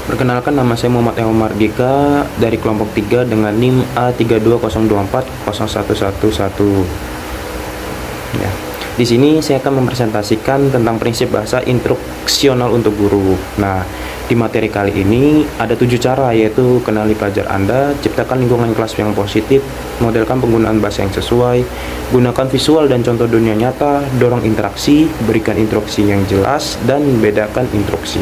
Perkenalkan, nama saya Muhammad Eko Mardika dari kelompok 3 dengan NIM A320240111. Ya. Di sini saya akan mempresentasikan tentang prinsip bahasa instruksional untuk guru. Nah, di materi kali ini ada 7 cara, yaitu kenali pelajar Anda, ciptakan lingkungan kelas yang positif, modelkan penggunaan bahasa yang sesuai, gunakan visual dan contoh dunia nyata, dorong interaksi, berikan instruksi yang jelas, dan bedakan instruksi.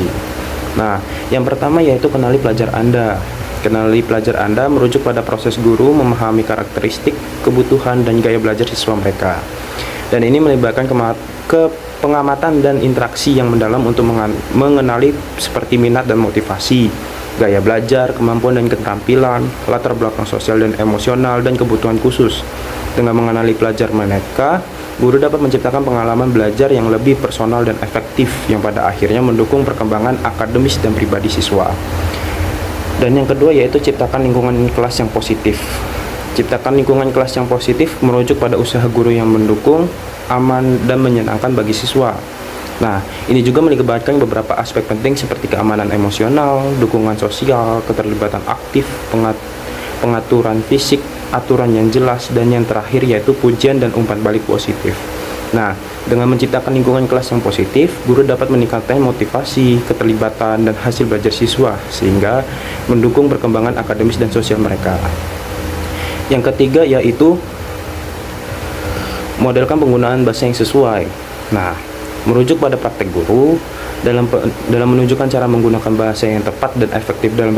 Nah, yang pertama yaitu kenali pelajar Anda. Kenali pelajar Anda merujuk pada proses guru memahami karakteristik, kebutuhan, dan gaya belajar siswa mereka. Dan ini melibatkan pengamatan dan interaksi yang mendalam untuk mengenali seperti minat dan motivasi, gaya belajar, kemampuan dan keterampilan, latar belakang sosial dan emosional, dan kebutuhan khusus. Dengan mengenali pelajar mereka, guru dapat menciptakan pengalaman belajar yang lebih personal dan efektif, yang pada akhirnya mendukung perkembangan akademis dan pribadi siswa. Dan yang kedua yaitu ciptakan lingkungan kelas yang positif. Ciptakan lingkungan kelas yang positif merujuk pada usaha guru yang mendukung, aman, dan menyenangkan bagi siswa. Nah, ini juga melibatkan beberapa aspek penting seperti keamanan emosional, dukungan sosial, keterlibatan aktif, pengaturan fisik, aturan yang jelas, dan yang terakhir yaitu pujian dan umpan balik positif. Nah, dengan menciptakan lingkungan kelas yang positif, guru dapat meningkatkan motivasi, keterlibatan, dan hasil belajar siswa, sehingga mendukung perkembangan akademis dan sosial mereka. Yang ketiga yaitu modelkan penggunaan bahasa yang sesuai. Nah, merujuk pada praktek guru dalam menunjukkan cara menggunakan bahasa yang tepat dan efektif dalam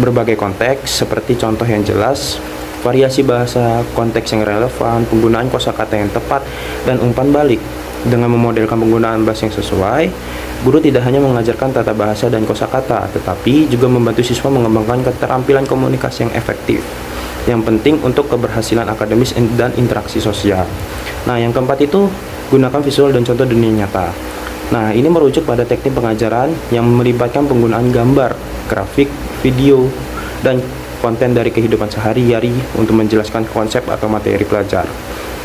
berbagai konteks, seperti contoh yang jelas, variasi bahasa, konteks yang relevan, penggunaan kosakata yang tepat, dan umpan balik. Dengan memodelkan penggunaan bahasa yang sesuai, guru tidak hanya mengajarkan tata bahasa dan kosakata, tetapi juga membantu siswa mengembangkan keterampilan komunikasi yang efektif, yang penting untuk keberhasilan akademis dan interaksi sosial. Nah, yang keempat itu gunakan visual dan contoh dunia nyata. Nah, ini merujuk pada teknik pengajaran yang melibatkan penggunaan gambar, grafik, video, dan konten dari kehidupan sehari-hari untuk menjelaskan konsep atau materi pelajar.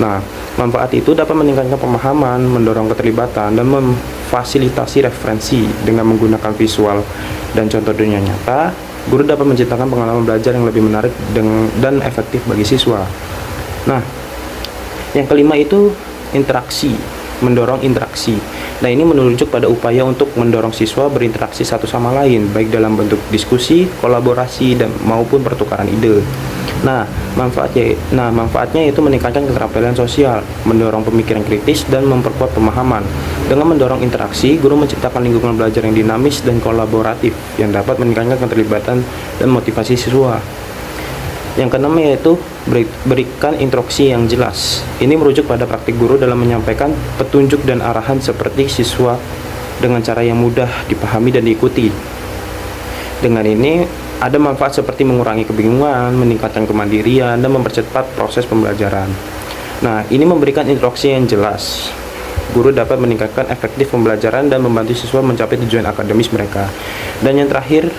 Nah, manfaat itu dapat meningkatkan pemahaman, mendorong keterlibatan, dan memfasilitasi referensi. Dengan menggunakan visual dan contoh dunia nyata, guru dapat menciptakan pengalaman belajar yang lebih menarik dan efektif bagi siswa. Nah, yang kelima itu interaksi, mendorong interaksi. Nah, ini merujuk pada upaya untuk mendorong siswa berinteraksi satu sama lain, baik dalam bentuk diskusi, kolaborasi, dan maupun pertukaran ide. Nah, manfaatnya yaitu meningkatkan keterampilan sosial, mendorong pemikiran kritis, dan memperkuat pemahaman. Dengan mendorong interaksi, guru menciptakan lingkungan belajar yang dinamis dan kolaboratif, yang dapat meningkatkan keterlibatan dan motivasi siswa. Yang keenam yaitu berikan instruksi yang jelas. Ini merujuk pada praktik guru dalam menyampaikan petunjuk dan arahan seperti siswa dengan cara yang mudah dipahami dan diikuti. Dengan ini ada manfaat seperti mengurangi kebingungan, meningkatkan kemandirian, dan mempercepat proses pembelajaran. Nah, ini memberikan instruksi yang jelas. Guru dapat meningkatkan efektif pembelajaran dan membantu siswa mencapai tujuan akademis mereka. Dan yang terakhir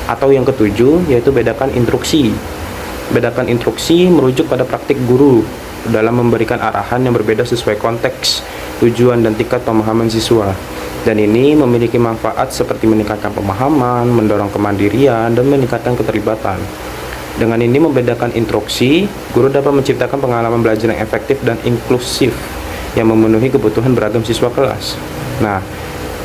atau yang ketujuh yaitu bedakan instruksi. Bedakan instruksi merujuk pada praktik guru dalam memberikan arahan yang berbeda sesuai konteks, tujuan, dan tingkat pemahaman siswa. Dan ini memiliki manfaat seperti meningkatkan pemahaman, mendorong kemandirian, dan meningkatkan keterlibatan. Dengan ini membedakan instruksi, guru dapat menciptakan pengalaman belajar yang efektif dan inklusif yang memenuhi kebutuhan beragam siswa kelas. Nah,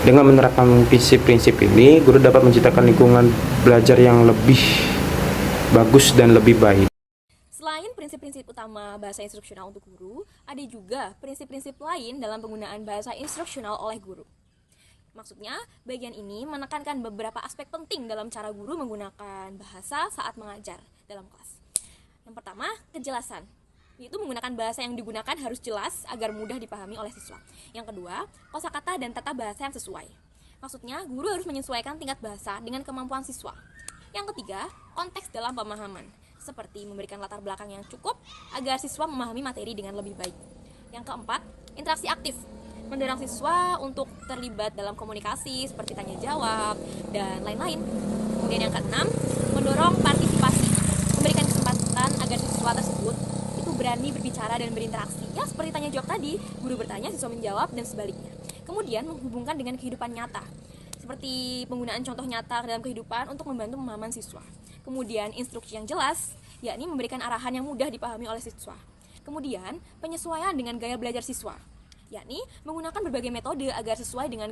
dengan menerapkan prinsip-prinsip ini, guru dapat menciptakan lingkungan belajar yang lebih bagus dan lebih baik. Selain prinsip-prinsip utama bahasa instruksional untuk guru, ada juga prinsip-prinsip lain dalam penggunaan bahasa instruksional oleh guru. Maksudnya, bagian ini menekankan beberapa aspek penting dalam cara guru menggunakan bahasa saat mengajar dalam kelas. Yang pertama, kejelasan. Yaitu menggunakan bahasa yang digunakan harus jelas agar mudah dipahami oleh siswa. Yang kedua, kosakata dan tata bahasa yang sesuai. Maksudnya, guru harus menyesuaikan tingkat bahasa dengan kemampuan siswa. Yang ketiga, konteks dalam pemahaman, seperti memberikan latar belakang yang cukup agar siswa memahami materi dengan lebih baik. Yang keempat, interaksi aktif, mendorong siswa untuk terlibat dalam komunikasi seperti tanya jawab dan lain-lain. Kemudian yang keenam, mendorong partisipasi, memberikan kesempatan agar siswa tersebut berani berbicara dan berinteraksi. Ya, seperti tanya jawab tadi, guru bertanya, siswa menjawab, dan sebaliknya. Kemudian menghubungkan dengan kehidupan nyata. seperti penggunaan contoh nyata dalam kehidupan untuk membantu pemahaman siswa. Kemudian instruksi yang jelas, yakni memberikan arahan yang mudah dipahami oleh siswa. Kemudian penyesuaian dengan gaya belajar siswa, yakni menggunakan berbagai metode agar sesuai dengan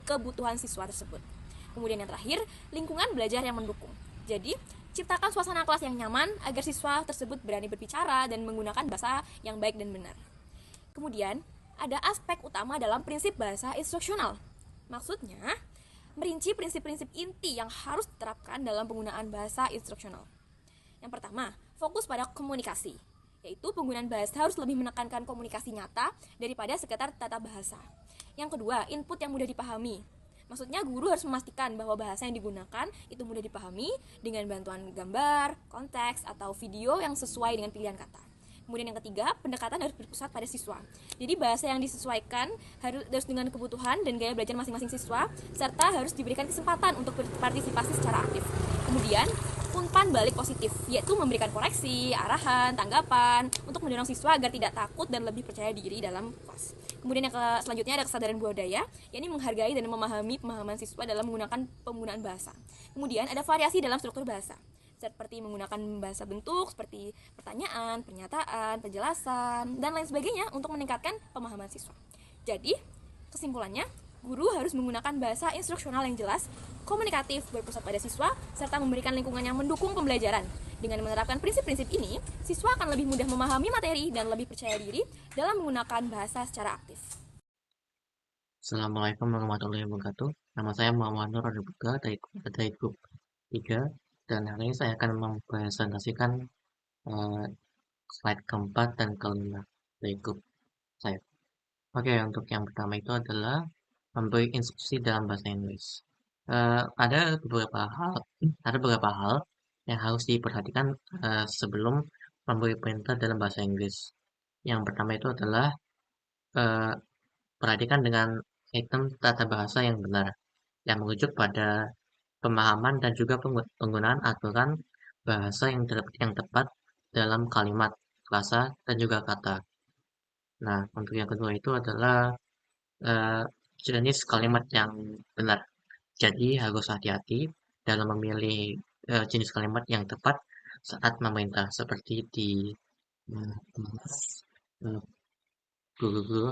kebutuhan siswa tersebut. Kemudian yang terakhir, lingkungan belajar yang mendukung. Jadi, ciptakan suasana kelas yang nyaman agar siswa tersebut berani berbicara dan menggunakan bahasa yang baik dan benar. Kemudian, ada aspek utama dalam prinsip bahasa instruksional. Maksudnya, merinci prinsip-prinsip inti yang harus diterapkan dalam penggunaan bahasa instruksional. Yang pertama, fokus pada komunikasi, yaitu penggunaan bahasa harus lebih menekankan komunikasi nyata daripada sekedar tata bahasa. Yang kedua, input yang mudah dipahami. Maksudnya guru harus memastikan bahwa bahasa yang digunakan itu mudah dipahami dengan bantuan gambar, konteks, atau video yang sesuai dengan pilihan kata. Kemudian yang ketiga, pendekatan harus berpusat pada siswa. Jadi bahasa yang disesuaikan harus dengan kebutuhan dan gaya belajar masing-masing siswa, serta harus diberikan kesempatan untuk berpartisipasi secara aktif. Kemudian, umpan balik positif, yaitu memberikan koreksi, arahan, tanggapan, untuk mendorong siswa agar tidak takut dan lebih percaya diri dalam kelas. Kemudian yang selanjutnya ada kesadaran budaya, yakni menghargai dan memahami pemahaman siswa dalam menggunakan penggunaan bahasa. Kemudian ada variasi dalam struktur bahasa, seperti menggunakan bahasa bentuk seperti pertanyaan, pernyataan, penjelasan, dan lain sebagainya untuk meningkatkan pemahaman siswa. Jadi, kesimpulannya, guru harus menggunakan bahasa instruksional yang jelas, komunikatif, berpusat pada siswa, serta memberikan lingkungan yang mendukung pembelajaran. Dengan menerapkan prinsip-prinsip ini, siswa akan lebih mudah memahami materi dan lebih percaya diri dalam menggunakan bahasa secara aktif. Assalamualaikum warahmatullahi wabarakatuh. Nama saya Muhammad Nur Adebuka dari grup 3 dan hari ini saya akan mempresentasikan slide keempat dan kelima dari grup saya. Oke, untuk yang pertama itu adalah memberi instruksi dalam bahasa Inggris. Ada beberapa hal yang harus diperhatikan sebelum memberi perintah dalam bahasa Inggris. Yang pertama itu adalah eh, perhatikan dengan item tata bahasa yang benar, yang merujuk pada pemahaman dan juga penggunaan aturan bahasa yang tepat dalam kalimat, frasa, dan juga kata. Nah, untuk yang kedua itu adalah eh, jenis kalimat yang benar. Jadi harus hati-hati dalam memilih jenis kalimat yang tepat saat memerintah. Seperti di eh, guru-guru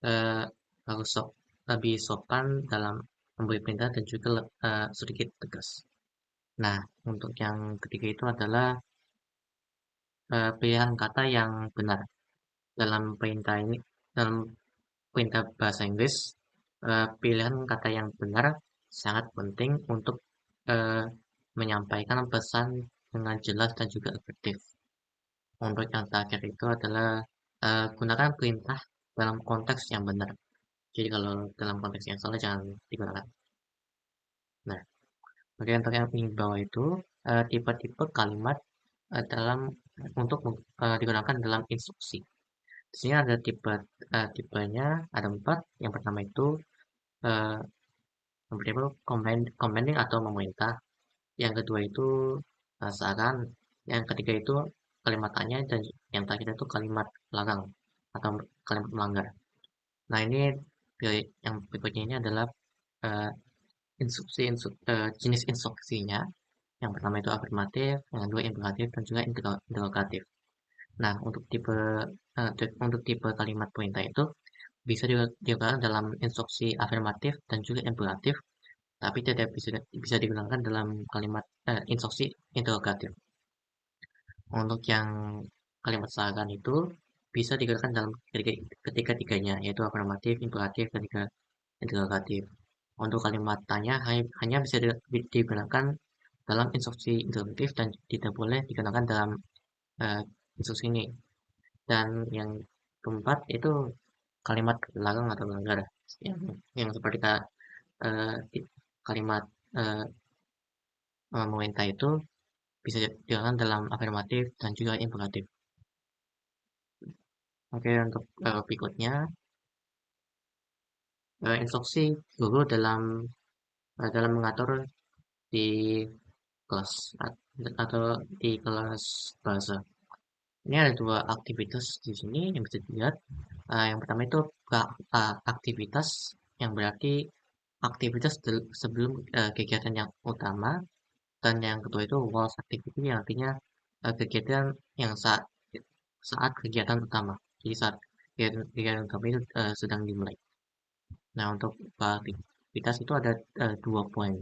eh, harus lebih sopan dalam memberi perintah dan juga sedikit tegas. Nah, untuk yang ketiga itu adalah pilihan kata yang benar dalam dalam perintah bahasa Inggris. Pilihan kata yang benar sangat penting untuk eh, menyampaikan pesan dengan jelas dan juga efektif. Untuk yang terakhir itu adalah gunakan perintah dalam konteks yang benar. Jadi kalau dalam konteks yang salah jangan digunakan. Nah, bagian yang di bawah itu tipe-tipe kalimat dalam untuk digunakan dalam instruksi. Di sini ada tipenya ada 4. Yang pertama itu uh, commanding atau memerintah. Yang kedua itu saran. Yang ketiga itu kalimat tanya dan yang terakhir itu kalimat larang atau kalimat melanggar. Nah, ini yang berikutnya ini adalah uh, jenis instruksinya. Yang pertama itu afirmatif, yang kedua imperatif dan juga interrogatif. Nah, untuk tipe kalimat perintah itu bisa digunakan dalam instruksi afirmatif dan juga imperatif, tapi tidak bisa digunakan dalam kalimat instruksi interrogatif. Untuk yang kalimat saran itu bisa digunakan dalam ketiga-tiganya, yaitu afirmatif, imperatif, dan juga interrogatif. Untuk kalimat tanya hanya bisa digunakan dalam instruksi interrogatif dan tidak boleh digunakan dalam instruksi ini. Dan yang keempat itu kalimat larang atau melanggar yang seperti kalimat memerintah itu bisa digunakan dalam afirmatif dan juga imperatif. Oke, untuk berikutnya instruksi guru dalam mengatur di kelas atau di kelas bahasa. Ini ada 2 aktivitas di sini yang bisa dilihat. Yang pertama itu aktivitas yang berarti aktivitas sebelum kegiatan yang utama, dan yang kedua itu walls activity yang artinya kegiatan yang saat kegiatan utama. Jadi saat kegiatan utama itu sedang dimulai. Nah, untuk aktivitas itu ada 2 poin.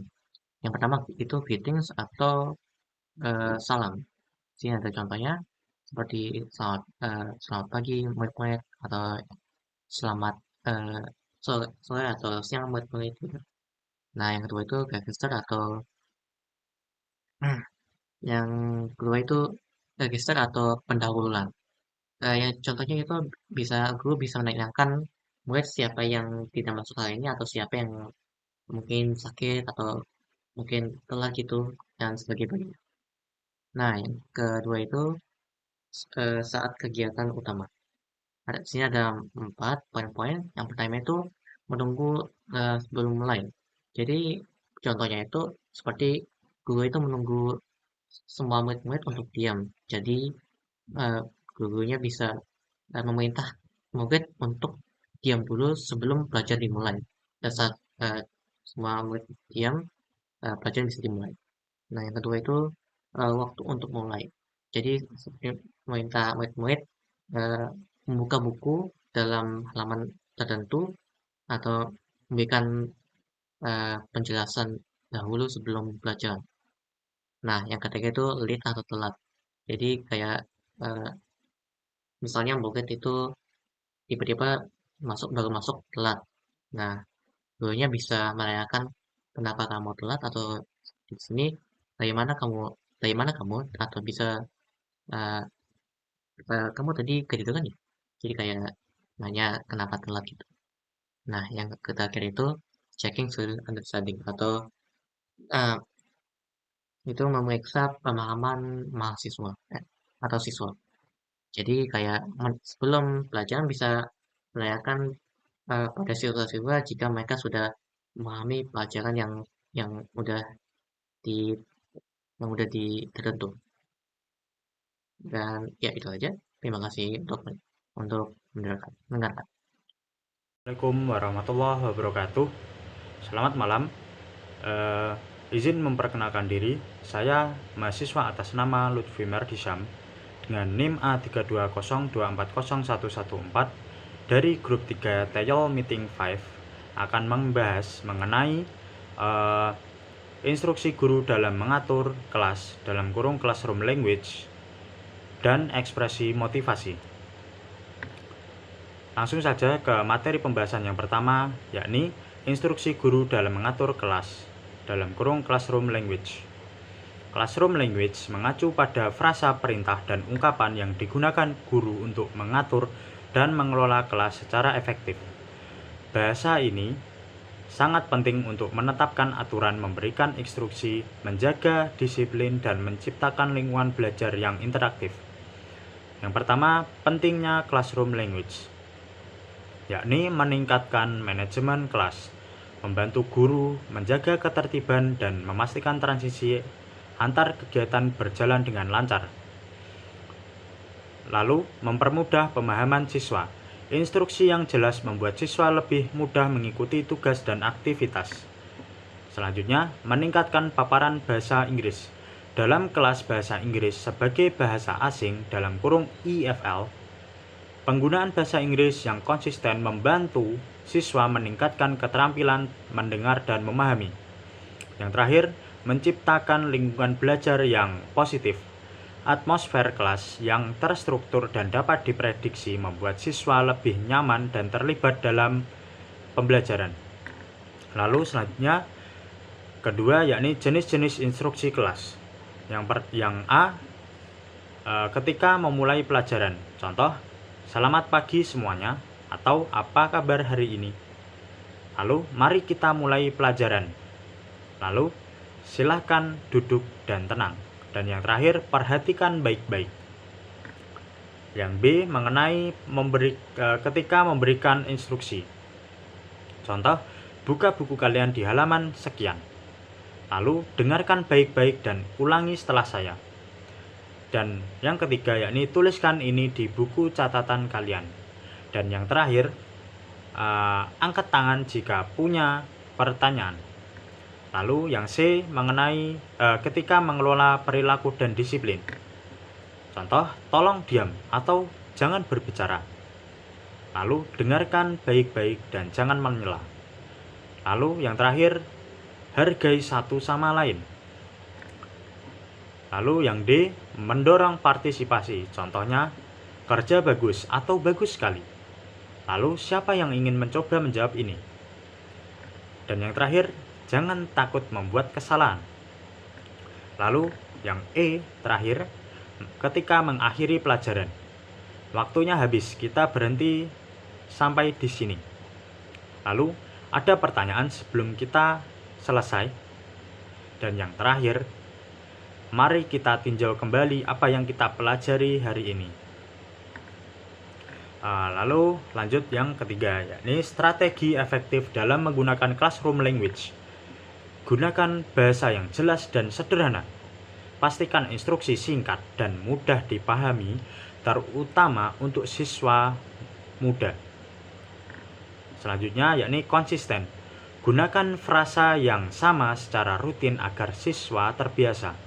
Yang pertama itu greetings atau salam. Sini ada contohnya seperti selamat pagi murid-murid, atau selamat eh, sore atau siang murid-murid gitu. Nah, yang kedua itu register atau yang kedua itu register atau pendahuluan. Yang contohnya itu guru bisa menanyakan murid siapa yang tidak masuk hari ini, atau siapa yang mungkin sakit atau mungkin telat gitu, dan sebagainya. Nah, yang kedua itu saat kegiatan utama. Ada di sini ada 4 poin-poin. Yang pertama itu menunggu sebelum mulai. Jadi contohnya itu seperti guru itu menunggu semua murid-murid untuk diam. Jadi eh, gurunya bisa memerintah murid untuk diam dulu sebelum belajar dimulai. Dan saat semua murid diam, pelajaran bisa dimulai. Nah, yang kedua itu waktu untuk mulai. Jadi seperti meminta murid-murid eh, membuka buku dalam halaman tertentu, atau memberikan penjelasan dahulu sebelum belajar. Nah, yang ketiga itu lead atau telat. Jadi kayak eh, misalnya murid itu tiba-tiba baru masuk telat. Nah, gurunya bisa menanyakan kenapa kamu telat, atau di sini dari mana kamu dari mana kamu, atau bisa eh, kamu tadi ketiduran ya? Jadi kayak nanya kenapa telat gitu. Nah, yang terakhir itu checking student understanding, atau eh, itu memeriksa pemahaman mahasiswa atau siswa. Jadi kayak sebelum pelajaran bisa menanyakan pada siswa-siswa jika mereka sudah memahami pelajaran yang udah di tertentu. Dan ya itu aja. Terima kasih untuk mendengarkan. Assalamualaikum warahmatullahi wabarakatuh. Selamat malam. Izin memperkenalkan diri. Saya mahasiswa atas nama Lutfi Merdisam dengan NIM A320240114 dari grup 3 Tayel Meeting 5 akan membahas mengenai instruksi guru dalam mengatur kelas dalam kurung classroom language dan ekspresi motivasi. Langsung saja ke materi pembahasan yang pertama, yakni instruksi guru dalam mengatur kelas dalam kurung classroom language. Classroom language mengacu pada frasa perintah dan ungkapan yang digunakan guru untuk mengatur dan mengelola kelas secara efektif. Bahasa ini sangat penting untuk menetapkan aturan, memberikan instruksi, menjaga disiplin, dan menciptakan lingkungan belajar yang interaktif. Yang pertama, pentingnya classroom language, yakni meningkatkan manajemen kelas, membantu guru menjaga ketertiban dan memastikan transisi antar kegiatan berjalan dengan lancar. Lalu, mempermudah pemahaman siswa. Instruksi yang jelas membuat siswa lebih mudah mengikuti tugas dan aktivitas. Selanjutnya, meningkatkan paparan bahasa Inggris. Dalam kelas bahasa Inggris sebagai bahasa asing dalam kurung EFL, penggunaan bahasa Inggris yang konsisten membantu siswa meningkatkan keterampilan mendengar dan memahami. Yang terakhir, menciptakan lingkungan belajar yang positif. Atmosfer kelas yang terstruktur dan dapat diprediksi membuat siswa lebih nyaman dan terlibat dalam pembelajaran. Lalu selanjutnya, kedua yakni jenis-jenis instruksi kelas. Yang A, ketika memulai pelajaran. Contoh, selamat pagi semuanya, atau apa kabar hari ini. Lalu, mari kita mulai pelajaran. Lalu, silahkan duduk dan tenang. Dan yang terakhir, perhatikan baik-baik. Yang B, mengenai ketika memberikan instruksi. Contoh, buka buku kalian di halaman sekian. Lalu, dengarkan baik-baik dan ulangi setelah saya. Dan yang ketiga, yakni tuliskan ini di buku catatan kalian. Dan yang terakhir, angkat tangan jika punya pertanyaan. Lalu yang C mengenai ketika mengelola perilaku dan disiplin. Contoh, tolong diam atau jangan berbicara. Lalu dengarkan baik-baik dan jangan menyela. Lalu yang terakhir, hargai satu sama lain. Lalu yang D, mendorong partisipasi. Contohnya, kerja bagus atau bagus sekali. Lalu siapa yang ingin mencoba menjawab ini? Dan yang terakhir, jangan takut membuat kesalahan. Lalu yang E terakhir, ketika mengakhiri pelajaran. Waktunya habis, kita berhenti sampai di sini. Lalu ada pertanyaan sebelum kita selesai. Dan yang terakhir, mari kita tinjau kembali apa yang kita pelajari hari ini. Lalu lanjut yang ketiga, yakni strategi efektif dalam menggunakan classroom language. Gunakan bahasa yang jelas dan sederhana. Pastikan instruksi singkat dan mudah dipahami, terutama untuk siswa muda. Selanjutnya yakni konsisten. Gunakan frasa yang sama secara rutin agar siswa terbiasa.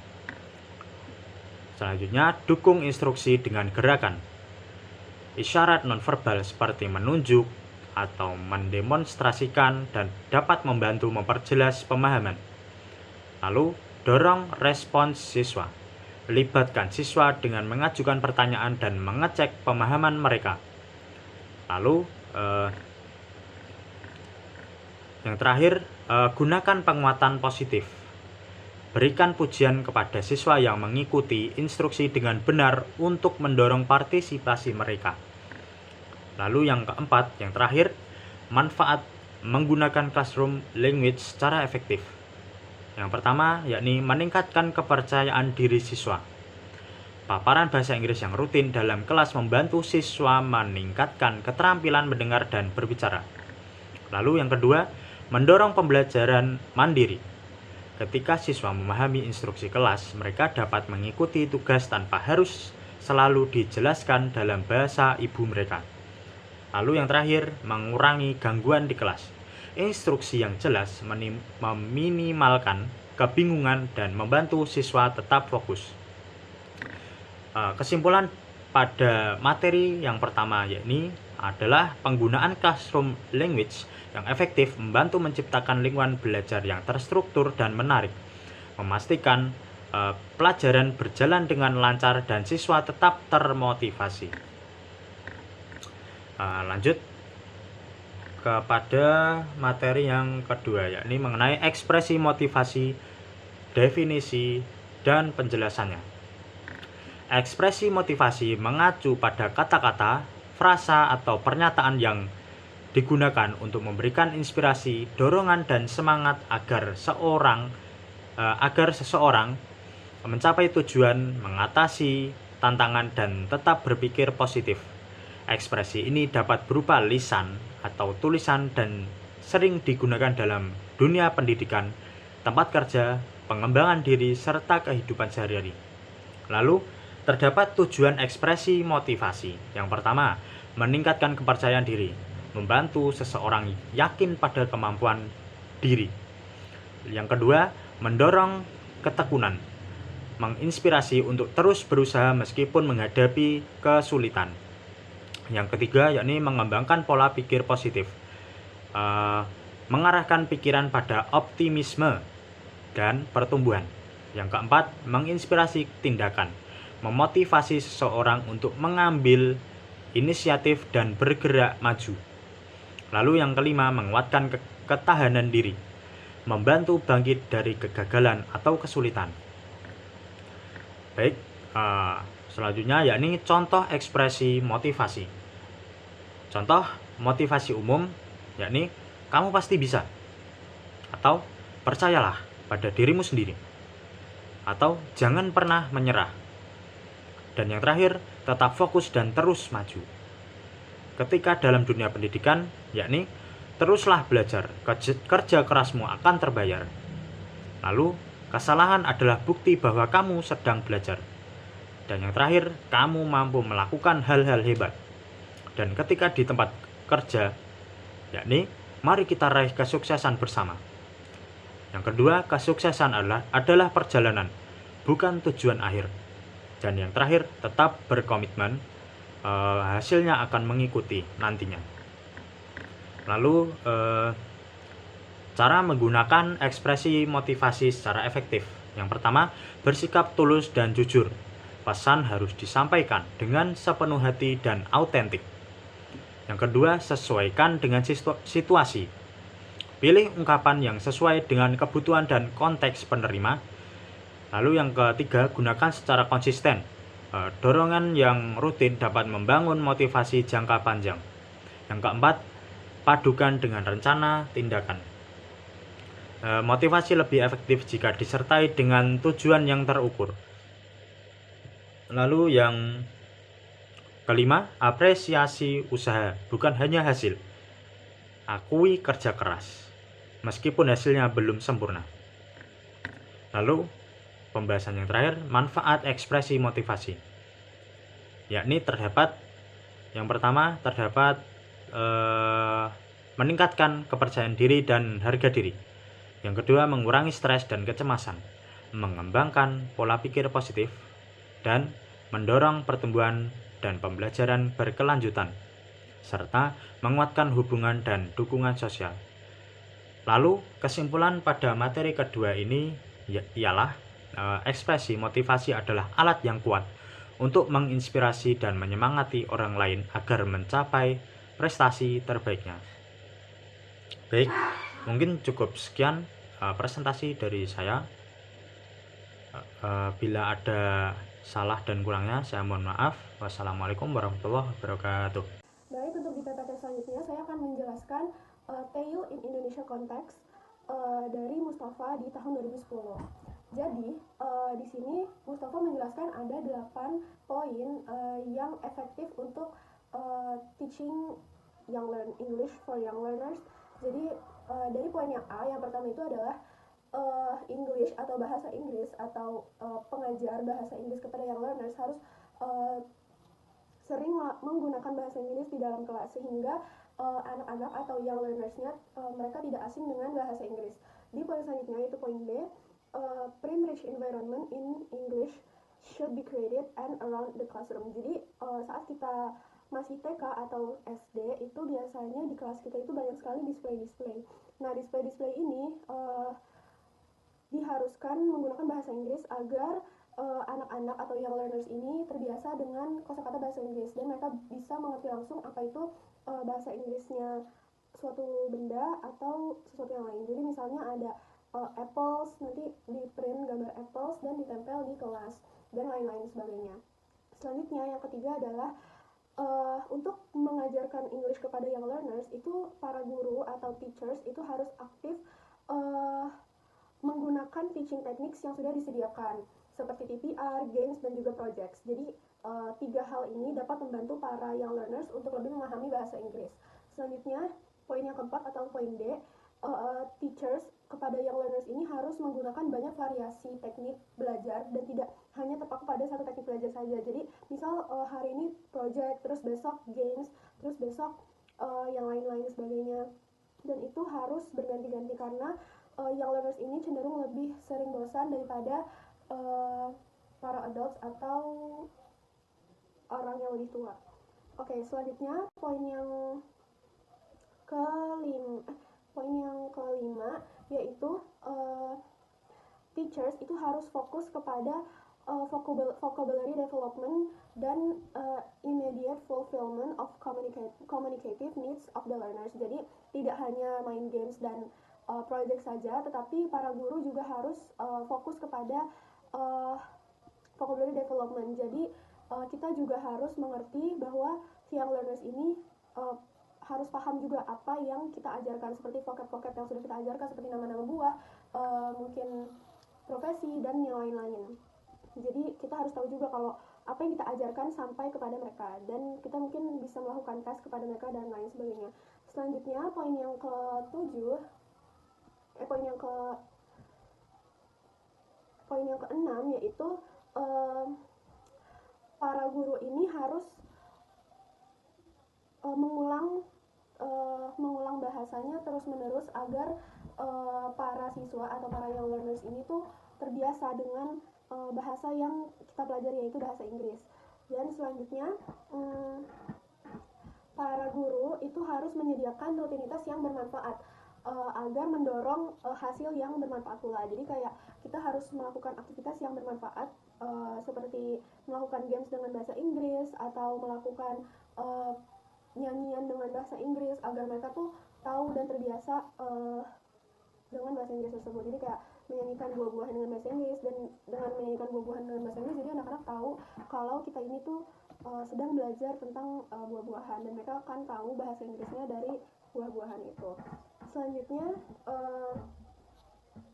Selanjutnya, dukung instruksi dengan gerakan. Isyarat nonverbal seperti menunjuk atau mendemonstrasikan dan dapat membantu memperjelas pemahaman. Lalu, dorong respons siswa. Libatkan siswa dengan mengajukan pertanyaan dan mengecek pemahaman mereka. Lalu, yang terakhir, gunakan penguatan positif. Berikan pujian kepada siswa yang mengikuti instruksi dengan benar untuk mendorong partisipasi mereka. Lalu yang keempat, yang terakhir, manfaat menggunakan classroom language secara efektif. Yang pertama, yakni meningkatkan kepercayaan diri siswa. Paparan bahasa Inggris yang rutin dalam kelas membantu siswa meningkatkan keterampilan mendengar dan berbicara. Lalu yang kedua, mendorong pembelajaran mandiri. Ketika siswa memahami instruksi kelas, mereka dapat mengikuti tugas tanpa harus selalu dijelaskan dalam bahasa ibu mereka. Lalu yang terakhir, mengurangi gangguan di kelas. Instruksi yang jelas meminimalkan kebingungan dan membantu siswa tetap fokus. Kesimpulan pada materi yang pertama yakni adalah penggunaan classroom language yang efektif membantu menciptakan lingkungan belajar yang terstruktur dan menarik, memastikan pelajaran berjalan dengan lancar dan siswa tetap termotivasi. Lanjut kepada materi yang kedua, yakni mengenai ekspresi motivasi, definisi, dan penjelasannya. Ekspresi motivasi mengacu pada kata-kata, frasa, atau pernyataan yang digugakan untuk memberikan inspirasi, dorongan, dan semangat agar seseorang mencapai tujuan, mengatasi tantangan, dan tetap berpikir positif. Ekspresi ini dapat berupa lisan atau tulisan dan sering digunakan dalam dunia pendidikan, tempat kerja, pengembangan diri, serta kehidupan sehari-hari. Lalu, terdapat tujuan ekspresi motivasi. Yang pertama, meningkatkan kepercayaan diri, membantu seseorang yakin pada kemampuan diri. Yang kedua, mendorong ketekunan, menginspirasi untuk terus berusaha meskipun menghadapi kesulitan. Yang ketiga, yakni mengembangkan pola pikir positif, mengarahkan pikiran pada optimisme dan pertumbuhan. Yang keempat, menginspirasi tindakan, memotivasi seseorang untuk mengambil inisiatif dan bergerak maju. Lalu yang kelima, menguatkan ketahanan diri, membantu bangkit dari kegagalan atau kesulitan. Baik, selanjutnya yakni contoh ekspresi motivasi. Contoh motivasi umum yakni kamu pasti bisa, atau percayalah pada dirimu sendiri, atau jangan pernah menyerah. Dan yang terakhir, tetap fokus dan terus maju. Ketika dalam dunia pendidikan, yakni teruslah belajar, kerja kerasmu akan terbayar. Lalu, kesalahan adalah bukti bahwa kamu sedang belajar. Dan yang terakhir, kamu mampu melakukan hal-hal hebat. Dan ketika di tempat kerja, yakni Mari kita raih kesuksesan bersama. Yang kedua, kesuksesan adalah perjalanan, bukan tujuan akhir. Dan yang terakhir, tetap berkomitmen, hasilnya akan mengikuti nantinya. Lalu, cara menggunakan ekspresi motivasi secara efektif. Yang pertama, bersikap tulus dan jujur. Pesan harus disampaikan dengan sepenuh hati dan autentik. Yang kedua, sesuaikan dengan situasi. Pilih ungkapan yang sesuai dengan kebutuhan dan konteks penerima. Lalu yang ketiga, gunakan secara konsisten. Dorongan yang rutin dapat membangun motivasi jangka panjang. Yang keempat, padukan dengan rencana tindakan. Motivasi lebih efektif jika disertai dengan tujuan yang terukur. Lalu yang kelima, apresiasi usaha, bukan hanya hasil. Akui kerja keras, meskipun hasilnya belum sempurna. Lalu, pembahasan yang terakhir, manfaat ekspresi motivasi. Yakni yang pertama terdapat meningkatkan kepercayaan diri dan harga diri. Yang kedua, mengurangi stres dan kecemasan, mengembangkan pola pikir positif, dan mendorong pertumbuhan dan pembelajaran berkelanjutan, serta menguatkan hubungan dan dukungan sosial. Lalu, kesimpulan pada materi kedua ini ialah ekspresi motivasi adalah alat yang kuat untuk menginspirasi dan menyemangati orang lain agar mencapai prestasi terbaiknya. Baik, mungkin cukup sekian presentasi dari saya. Bila ada salah dan kurangnya, saya mohon maaf. Wassalamualaikum warahmatullahi wabarakatuh. Baik, untuk di PPT selanjutnya saya akan menjelaskan TEU in Indonesia Context dari Mustafa di tahun 2010. Jadi, di sini Mustafa menjelaskan ada 8 poin yang efektif untuk teaching English for young learners. Jadi, dari poin yang A, yang pertama itu adalah English atau bahasa Inggris atau pengajar bahasa Inggris kepada young learners harus sering menggunakan bahasa Inggris di dalam kelas sehingga anak-anak atau young learnersnya mereka tidak asing dengan bahasa Inggris. Di poin selanjutnya yaitu poin B, prime-rich environment in English should be created and around the classroom. Jadi saat kita masih TK atau SD itu biasanya di kelas kita itu banyak sekali display-display. Nah, display-display ini diharuskan menggunakan bahasa Inggris agar anak-anak atau young learners ini terbiasa dengan kosakata bahasa Inggris dan mereka bisa mengerti langsung apa itu bahasa Inggrisnya suatu benda atau sesuatu yang lain. Jadi misalnya ada apples, nanti di print gambar apples dan ditempel di kelas dan lain-lain sebagainya. Selanjutnya yang ketiga adalah untuk mengajarkan English kepada young learners itu para guru atau teachers itu harus aktif menggunakan teaching techniques yang sudah disediakan seperti TPR, games, dan juga projects. Jadi 3 hal ini dapat membantu para young learners untuk lebih memahami bahasa Inggris. Selanjutnya, poin yang keempat atau poin D, teachers kepada young learners ini harus menggunakan banyak variasi teknik belajar dan tidak hanya terpaku pada satu teknik belajar saja. Jadi misal hari ini project, terus besok games, terus besok yang lain-lain sebagainya. Dan itu harus berganti-ganti karena young learners ini cenderung lebih sering bosan daripada para adults atau orang yang lebih tua. Oke, selanjutnya poin yang kelima yaitu teachers itu harus fokus kepada vocabulary development dan immediate fulfillment of communicative needs of the learners. Jadi tidak hanya main games dan project saja, tetapi para guru juga harus fokus kepada vocabulary development. Jadi kita juga harus mengerti bahwa si young learners ini harus paham juga apa yang kita ajarkan, seperti vocab-vocab yang sudah kita ajarkan, seperti nama-nama buah, mungkin profesi, dan yang lain-lain. Jadi kita harus tahu juga kalau apa yang kita ajarkan sampai kepada mereka, dan kita mungkin bisa melakukan tes kepada mereka dan lain sebagainya. Selanjutnya poin yang keenam yaitu para guru ini harus mengulang mengulang bahasanya terus-menerus agar para siswa atau para young learners ini tuh terbiasa dengan bahasa yang kita pelajari, yaitu bahasa Inggris. Dan selanjutnya, para guru itu harus menyediakan rutinitas yang bermanfaat agar mendorong hasil yang bermanfaat pula. Jadi kayak kita harus melakukan aktivitas yang bermanfaat seperti melakukan games dengan bahasa Inggris atau melakukan nyanyian dengan bahasa Inggris agar mereka tuh tahu dan terbiasa dengan bahasa Inggris tersebut. Jadi kayak menyanyikan buah-buahan dengan bahasa Inggris, dan dengan menyanyikan buah-buahan dengan bahasa Inggris jadi anak-anak tahu kalau kita ini tuh sedang belajar tentang buah-buahan, dan mereka akan tahu bahasa Inggrisnya dari buah-buahan itu. Selanjutnya,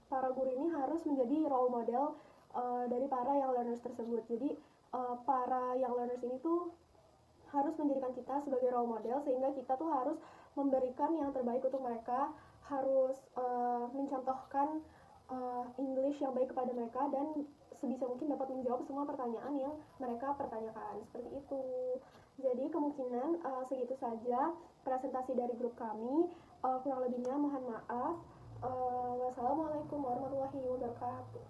para guru ini harus menjadi role model dari para young learners tersebut. Jadi para young learners ini tuh harus menjadikan kita sebagai role model, sehingga kita tuh harus memberikan yang terbaik untuk mereka, harus mencontohkan English yang baik kepada mereka, dan sebisa mungkin dapat menjawab semua pertanyaan yang mereka pertanyakan, seperti itu. Jadi kemungkinan segitu saja presentasi dari grup kami. Kurang lebihnya mohon maaf. Wassalamualaikum warahmatullahi wabarakatuh.